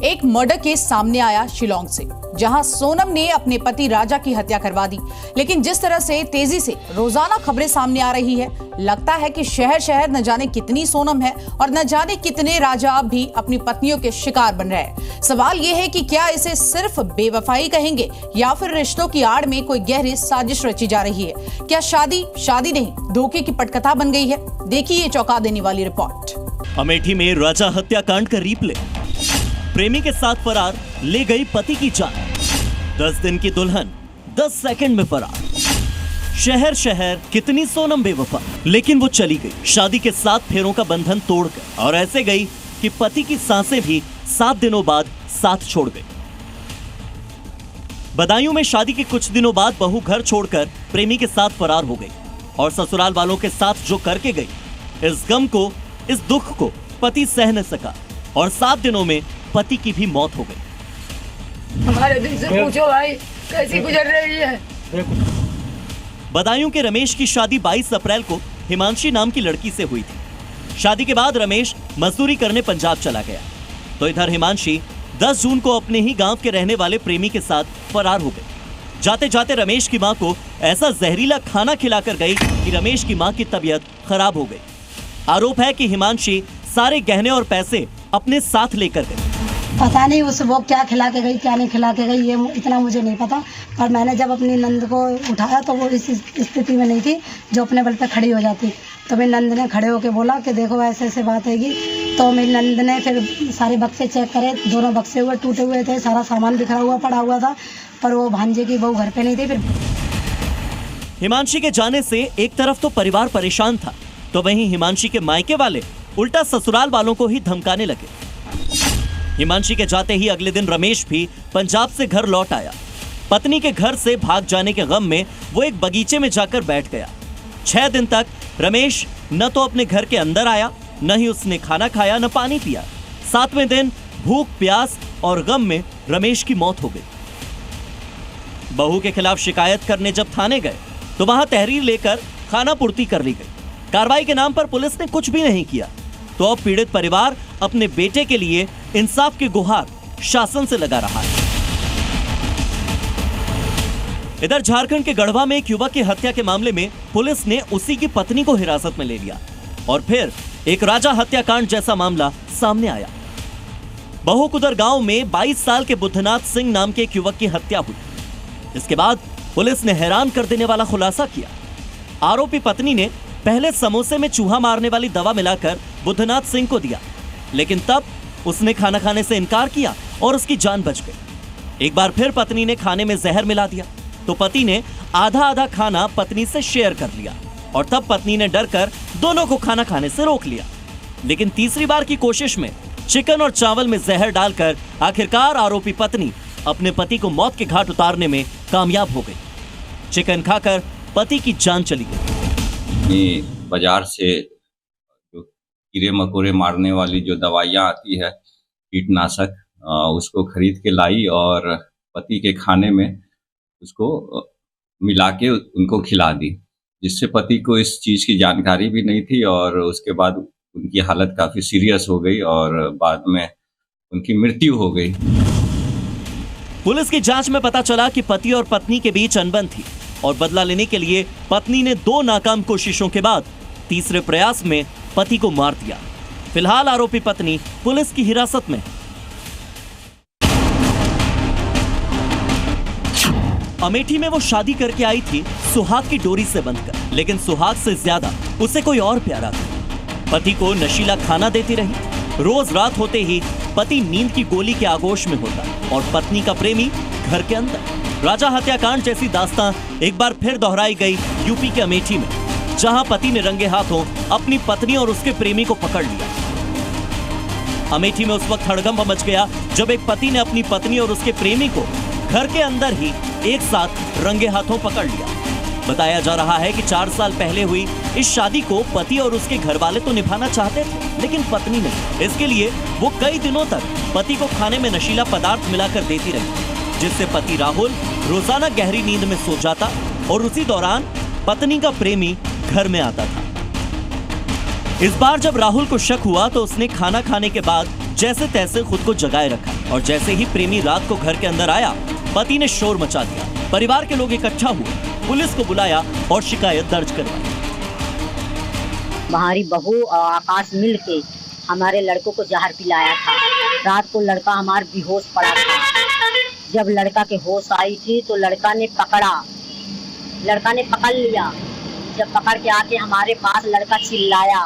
एक murder case सामने आया शिलांग से, जहां सोनम ने अपने पति राजा की हत्या करवा दी। लेकिन जिस तरह से तेजी से रोजाना खबरें सामने आ रही है, लगता है कि शहर शहर न जाने कितनी सोनम है और न जाने कितने राजा अब भी अपनी पत्नियों के शिकार बन रहे हैं। सवाल यह है कि क्या इसे सिर्फ बेवफाई कहेंगे या फिर रिश्तों की आड़ में कोई गहरी साजिश रची जा रही है? क्या शादी नहीं, धोखे की पटकथा बन गई है? देखिए ये चौंका देने वाली रिपोर्ट। अमेठी में राजा हत्याकांड का रिप्ले। प्रेमी के साथ फरार, ले गई पति की जान। 10 दिन की दुल्हन 10 सेकंड में फरार। शहर शहर कितनी सोनम बेवफा, लेकिन वो चली गई शादी के 7 फेरों का बंधन तोड़कर, और ऐसे गई कि पति की सांसें भी 7 दिनों बाद साथ छोड़ गई। बदायूं में शादी के कुछ दिनों बाद बहू घर छोड़कर प्रेमी के साथ फरार हो गई और ससुराल वालों के साथ जो करके गई, इस गम को, इस दुख को पति सह न सका और 7 दिनों में पति की भी मौत हो गई। हमारे दिल से पूछो भाई, कैसी गुजर रही है। बदायूं के रमेश की शादी 22 अप्रैल को हिमांशी नाम की लड़की से हुई थी। शादी के बाद रमेश मजदूरी करने पंजाब चला गया, तो इधर हिमांशी 10 जून को अपने ही गांव के रहने वाले प्रेमी के साथ फरार हो गई। जाते जाते रमेश की मां को ऐसा जहरीला खाना खिलाकर गई कि रमेश की मां की तबीयत खराब हो गई। आरोप है कि हिमांशी सारे गहने और पैसे अपने साथ लेकर गई। पता नहीं वो क्या खिला के गई, क्या नहीं खिला के गई, ये इतना मुझे नहीं पता। पर मैंने जब अपनी नंद को उठाया तो वो इस स्थिति में नहीं थी जो अपने बल पे खड़ी हो जाती। तो मेरी नंद ने खड़े होकर बोला कि देखो ऐसे ऐसे बात हैगी। तो मेरी नंद ने फिर सारे बक्से चेक करे, दोनों बक्से हुए टूटे हुए थे, सारा सामान बिखरा हुआ पड़ा हुआ था, पर वो भांजे की बहू घर पे नहीं थी। फिर हिमांशी के जाने से एक तरफ तो परिवार परेशान था, तो वहीं हिमांशी के मायके वाले उल्टा ससुराल वालों को ही धमकाने लगे। हिमांशी के जाते ही अगले दिन रमेश भी पंजाब से घर लौट आया। पत्नी के घर से भाग जाने के गम में वो एक बगीचे में जाकर बैठ गया। 6 दिन तक रमेश न तो अपने घर के अंदर आया, न ही उसने खाना खाया, न पानी पिया। 7वें दिन भूख, प्यास और गम में रमेश की मौत हो गई। बहू के खिलाफ शिकायत करने जब थाने गए तो वहां तहरीर लेकर खाना पूर्ति कर ली गई। कार्रवाई के नाम पर पुलिस ने कुछ भी नहीं किया, तो अब पीड़ित परिवार अपने बेटे के लिए इंसाफ की गुहार शासन से लगा रहा है। इधर झारखंड के गढ़वा में एक युवक की हत्या के मामले में पुलिस ने उसी की पत्नी को हिरासत में ले लिया और फिर एक राजा हत्याकांड जैसा मामला सामने आया। बहुकुदर गांव में 22 साल के बुद्धनाथ सिंह नाम के एक युवक की हत्या हुई। इसके बाद पुलिस ने हैरान कर देने वाला खुलासा किया। आरोपी पत्नी ने पहले समोसे में चूहा मारने वाली दवा मिलाकर बुद्धनाथ सिंह को दिया, लेकिन तब उसने खाना खाने से इनकार किया और उसकी जान बच गई। एक बार फिर पत्नी ने खाने में जहर मिला दिया, तो पति ने आधा आधा खाना पत्नी से शेयर कर लिया और तब पत्नी ने डरकर दोनों को खाना खाने से रोक लिया। लेकिन तीसरी बार की कोशिश में चिकन और चावल में जहर डालकर आखिरकार आरोपी पत्नी अपने पति को मौत के घाट उतारने में कामयाब हो गई। चिकन खाकर पति की जान चली गई। बाजार से जो कीड़े मकोड़े मारने वाली जो दवाइयाँ आती है, कीटनाशक, उसको खरीद के लाई और पति के खाने में उसको मिला के उनको खिला दी, जिससे पति को इस चीज़ की जानकारी भी नहीं थी और उसके बाद उनकी हालत काफ़ी सीरियस हो गई और बाद में उनकी मृत्यु हो गई। पुलिस की जांच में पता चला कि पति और पत्नी के बीच अनबन थी और बदला लेने के लिए पत्नी ने 2 नाकाम कोशिशों के बाद तीसरे प्रयास में पति को मार दिया। फिलहाल आरोपी पत्नी पुलिस की हिरासत में। अमेठी में वो शादी करके आई थी सुहाग की डोरी से बंधकर, लेकिन सुहाग से ज्यादा उसे कोई और प्यारा था। पति को नशीला खाना देती रही। रोज रात होते ही पति नींद की गोली के आगोश में होता और पत्नी का प्रेमी घर के अंदर। राजा हत्याकांड जैसी दास्तां एक बार फिर दोहराई गई यूपी के अमेठी में, जहां पति ने रंगे हाथों अपनी पत्नी और उसके प्रेमी को पकड़ लिया। अमेठी में उस वक्त हड़कंप मच गया जब एक पति ने अपनी पत्नी और उसके प्रेमी को घर के अंदर ही एक साथ रंगे हाथों पकड़ लिया। बताया जा रहा है कि 4 साल पहले हुई इस शादी को पति और उसके घर वाले तो निभाना चाहते थे, लेकिन पत्नी नहीं। इसके लिए वो कई दिनों तक पति को खाने में नशीला पदार्थ मिलाकर देती रही, जिससे पति राहुल रोजाना गहरी नींद में सो जाता और उसी दौरान पत्नी का प्रेमी घर में आता था। इस बार जब राहुल को शक हुआ तो उसने खाना खाने के बाद जैसे तैसे खुद को जगाए रखा और जैसे ही प्रेमी रात को घर के अंदर आया, पति ने शोर मचा दिया। परिवार के लोग इकट्ठा हुए, पुलिस को बुलाया और शिकायत दर्ज करवाई। हमारी बहू आकाश मिल के हमारे लड़कों को जहर पिलाया था। रात को लड़का हमारा बेहोश पड़ा था। जब लड़का के होश आई थी तो लड़का ने पकड़ लिया। जब पकड़ के आके हमारे पास लड़का चिल्लाया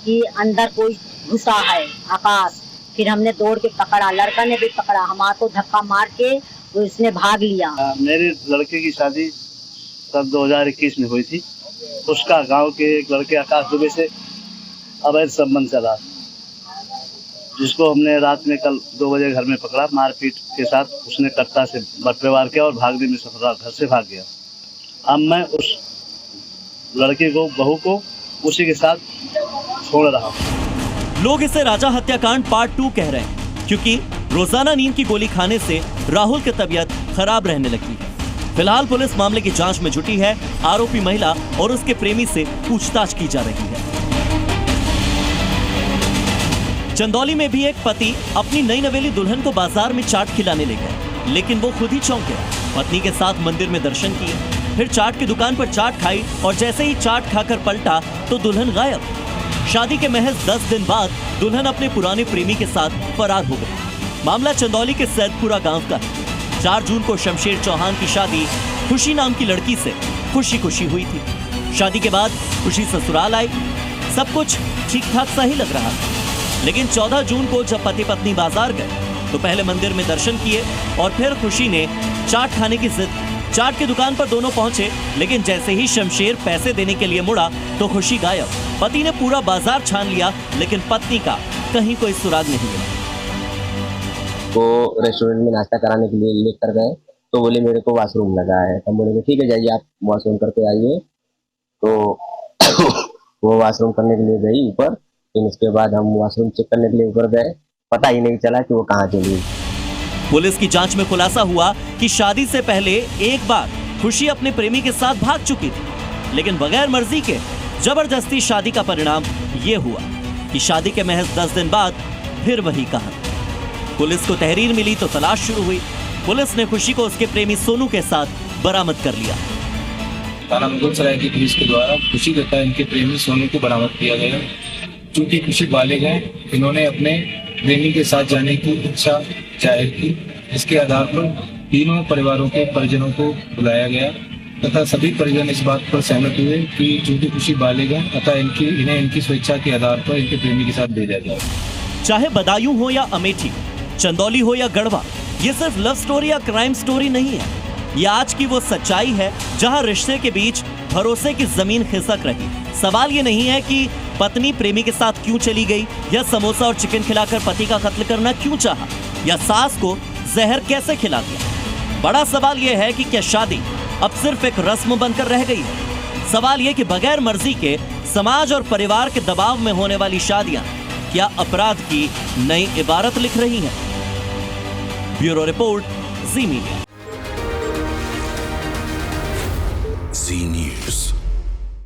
कि अंदर कोई घुसा है आकाश। फिर हमने दौड़ के पकड़ा, लड़का ने भी पकड़ा, हमारे को धक्का मार के उसने भाग लिया। मेरे लड़के की शादी सन 2021 में हुई थी। उसका गांव के एक लड़के आकाश दुबे से अवैध संबंध चला, जिसको हमने रात में कल 2 बजे घर में पकड़ा। मारपीट के साथ उसने कट्टा से बटवार किया और भागने में सफल, घर से भाग गया। अब मैं उस लड़के को, बहू को उसी के साथ छोड़ रहा हूँ। लोग इसे राजा हत्याकांड पार्ट 2 कह रहे हैं, क्योंकि रोजाना नींद की गोली खाने से राहुल की तबीयत खराब रहने लगी है। फिलहाल पुलिस मामले की जांच में जुटी है। आरोपी महिला और उसके प्रेमी से पूछताछ की जा रही है। चंदौली में भी एक पति अपनी नई नवेली दुल्हन को बाजार में चाट खिलाने ले गए, लेकिन वो खुद ही चौंक गया। पत्नी के साथ मंदिर में दर्शन किए, फिर चाट की दुकान पर चाट खाई और जैसे ही चाट खाकर पलटा तो दुल्हन गायब। शादी के महज 10 दिन बाद दुल्हन अपने पुराने प्रेमी के साथ फरार हो गई। मामला चंदौली के सैदपुरा गांव का है। 4 जून को शमशेर चौहान की शादी खुशी नाम की लड़की से खुशी खुशी हुई थी। शादी के बाद खुशी ससुराल आई, सब कुछ ठीक ठाक सा ही लग रहा था। लेकिन 14 जून को जब पति पत्नी बाजार गए तो पहले मंदिर में दर्शन किए और फिर खुशी ने चाट खाने की जिद। चाट की दुकान पर दोनों पहुंचे, लेकिन जैसे ही शमशेर पैसे देने के लिए मुड़ा तो खुशी गायब। पति ने पूरा बाजार छान लिया, लेकिन पत्नी का कहीं कोई सुराग नहीं मिला। वो रेस्टोरेंट में नाश्ता कराने के लिए लेकर गए तो बोले मेरे को वॉशरूम लगा है। हम बोले ठीक है जाइए आप वॉशरूम करके आइए। तो वो वॉशरूम करने के लिए गई ऊपर। फिर उसके बाद हम वॉशरूम चेक करने के लिए ऊपर गए, पता ही नहीं चला कि वो कहाँ चली गई। पुलिस की जांच में खुलासा हुआ कि शादी से पहले एक बार खुशी अपने प्रेमी के साथ भाग चुकी थी, लेकिन बगैर मर्जी के जबरदस्ती शादी का परिणाम ये हुआ कि शादी के महज 10 दिन बाद फिर वही कहानी। पुलिस को तहरीर मिली तो तलाश शुरू हुई। पुलिस ने खुशी को उसके प्रेमी सोनू के साथ बरामद कर लिया। थाना मुगलसराय की पुलिस के द्वारा खुशी तथा इनके प्रेमी सोनू को बरामद किया गया। चूंकि खुशी बालिग हैं, इन्होंने अपने प्रेमी के साथ जाने की इच्छा जाहिर की। इसके आधार पर तीनों परिवारों के परिजनों को बुलाया गया तथा सभी परिजन इस बात पर सहमत हुए कि चूंकि खुशी बालिग हैं अतः इन्हें इनकी स्वेच्छा के आधार पर इनके प्रेमी के साथ भेजा जाए। चाहे बदायूं हो या अमेठी, चंदौली हो या गढ़वा, ये सिर्फ लव स्टोरी या क्राइम स्टोरी नहीं है। ये आज की वो सच्चाई है जहां रिश्ते के बीच भरोसे की जमीन खिसक रही। सवाल ये नहीं है कि पत्नी प्रेमी के साथ क्यों चली गई, या समोसा और चिकन खिलाकर पति का कत्ल करना क्यों चाहा, या सास को जहर कैसे खिला दिया। बड़ा सवाल यह है कि क्या शादी अब सिर्फ एक रस्म बनकर रह गई है। सवाल यह कि बगैर मर्जी के समाज और परिवार के दबाव में होने वाली शादियां क्या अपराध की नई इबारत लिख रही हैं। ब्यूरो रिपोर्ट, जी मीडिया।